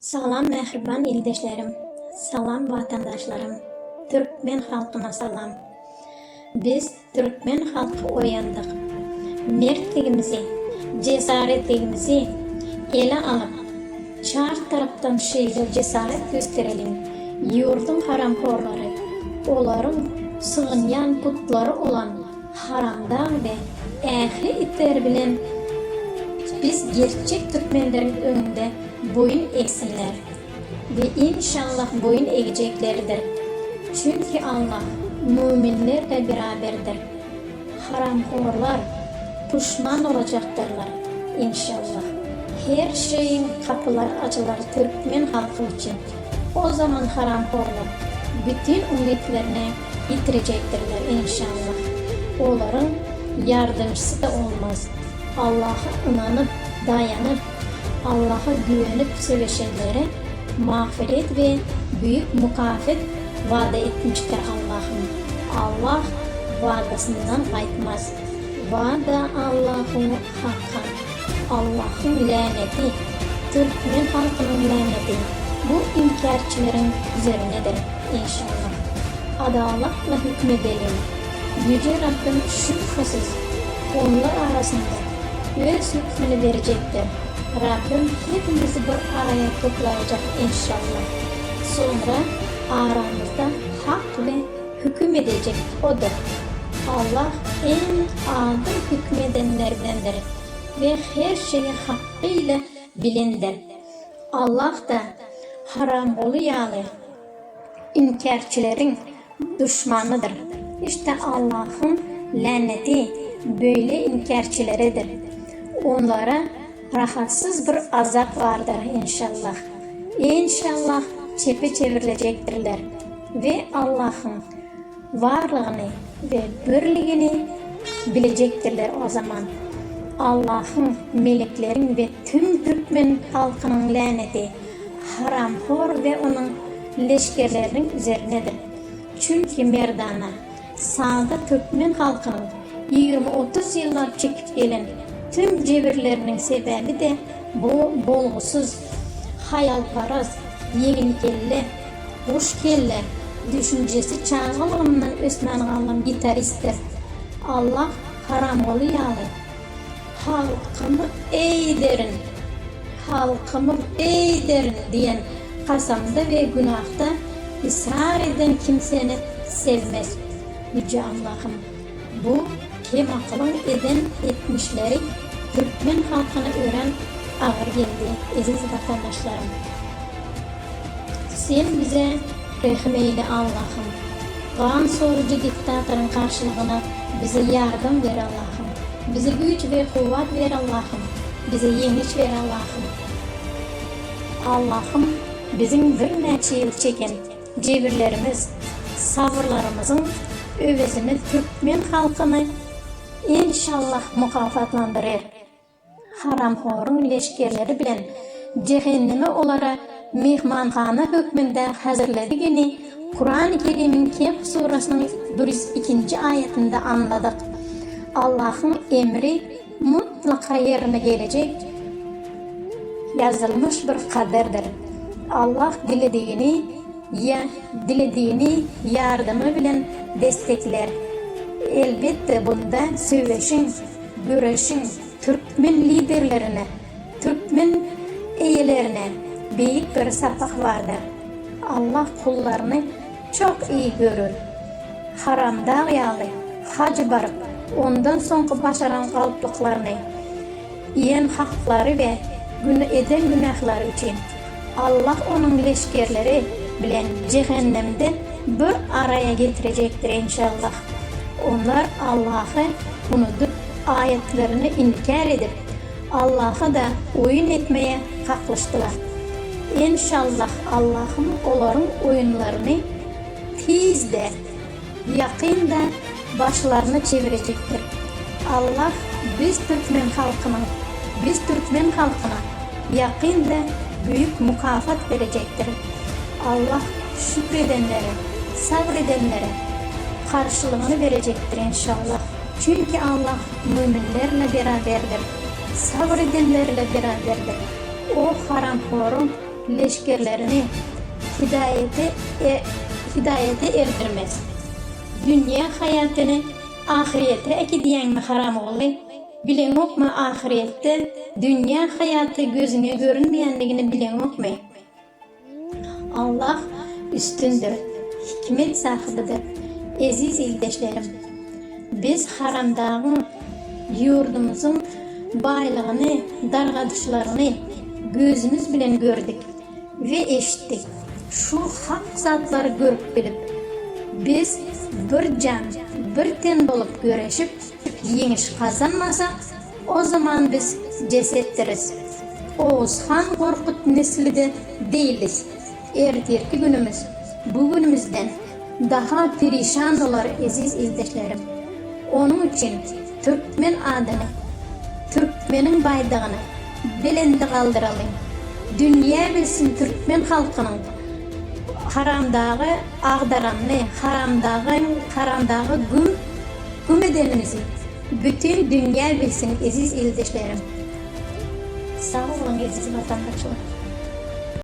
Salam mehriban ildeşlerim, salam vatandaşlarım, Türkmen halkına salam. Biz Türkmen halkı uyandık. Mertligimizi, cesaretligimizi ele alıp, çar taraftan şeyle cesaret gösterelim. Yurdun haramkorları, onların sığınyan putları olan haramdan ve ehli itler bilen biz gerçek Türkmenlerin önünde boyun eğsinler ve inşallah boyun eğeceklerdir. Çünkü Allah müminlerle beraberdir. Haramkorlar pişman olacaktırlar inşallah. Her şeyin kapıları açılır Türkmen halkı için. O zaman haramkorlar bütün umutlarını yitirecektirler inşallah. Onların yardımcısı da olmaz. Allah'a inanıp, dayanıp, Allah'a güvenip sevişenlere mağfiret ve büyük mükafat vaat etmiştir Allah'ım. Allah vaadasından kaytmaz. Vaada Allah'ın hakkı. Allah'ın laneti, Türkmen halkının laneti bu inkarçıların üzerinedir inşallah. Adaletla hükmedelim. Yüce Rabbim şüphesiz onlar arasında öz hükmünü verecektir. Rabbim hepimizi bir araya toplayacak inşallah. Sonra aramızda hak ve hüküm edecek odur. Allah en adil hükmedenlerdendir ve her şeyi hakkıyla bilendir. Allah da haramolu yağlı inkarçıların düşmanıdır. İşte Allah'ın laneti böyle inkarçılarıdır. Onlara rahatsız bir azap vardır inşallah. İnşallah çepe çevrilecektirler ve Allah'ın varlığını ve birliğini bilecektirler o zaman. Allah'ın, meleklerin ve tüm Türkmen halkının laneti haramhor ve onun leşkerlerinin üzerinedir. Çünkü merdana sağda Türkmen halkının 20-30 yıllar çekip gelen tüm cevirlerinin sebebi de bu bolgusuz, hayalparast, yegin-kelle, ruş-kelle düşüncesi çağılımından ösmen kalan gitaristtir. Allah haramolu yağlı, halkımı ey derin, halkımı ey derin diyen kasamda ve günahta ısrar eden kimseni sevmez. Yüce Allah'ım, bu kim akılın eden etmişleri Türkmen halkına öğren ağır geldi aziz vatandaşlarım. Sen bize rahmeyle Allah'ım. Kan sorucu diktatörün karşılığına bize yardım ver Allah'ım. Bize güç ve kuvvet ver Allah'ım. Bize yeniş ver Allah'ım. Allah'ım bizim bir neçe yıl çeken cevirlerimiz, sabırlarımızın övezini Türkmen halkını İnşallah mükafatlandırır. Haramhorun leşkerleri bilen cehenneme olara mihmanhana hükmünde hazırladığını Kur'an-ı Kerim'in Kehf surasının 102. ayetinde anladık. Allah'ın emri mutlaka yerine gelecek yazılmış bir kaderdir. Allah dilediğini yardımı bilen destekler. Elbette bunda söveşin, güreşin, Türkmen liderlerine, Türkmen eyelerine büyük bir sapak vardır. Allah kullarını çok iyi görür. Haramda yağlı, hacı barıp, ondan sonra başaran kalıplıklarını, yiyen hakları ve eden günahları için Allah onun leşkerleri bilen cehennemde bir araya getirecektir inşallah. Onlar Allah'ı unutup ayetlerini inkar edip Allah'a da oyun etmeye kalkıştılar. İnşallah Allah'ım onların oyunlarını tezde, yakında başlarını çevirecektir. Allah biz Türkmen halkına yakında büyük mükafat verecektir. Allah şükredenlere, sabredenlere karşılığını verecektir inşallah. Çünkü Allah müminlerle beraberdir, sabredenlerle beraberdir. O haramhorun leşkerlerini hidayete erdirmez. Dünya hayatını ahirete ekidiyen haram oğlu, bilen okma ahirette dünya hayatı gözüne görünmeyenligini bilen okma. Allah üstündür, hikmet sahibidir. Aziz ildeşlerim, biz haramdağın yurdumuzun baylığını, dargadışlarını gözümüz bilen gördük ve eşittik. Şu hak zatları görüp bilip, biz bir can, bir ten bolup göreşip, yeniş kazanmasak, o zaman biz cesettiriz. Oğuzhan Korkut neslide değiliz. Erterki günümüz, bugünümüzden daha perişan olar aziz izleşlerim. Onun için Türkmen adını, Türkmenin baydığını bilendi kaldıralım. Dünya bilsin Türkmen halkının haramdağı ağdaranını, haramdağı güm edenimizi bütün dünya bilsin aziz izleşlerim. Sağ olun aziz vatandaşlar.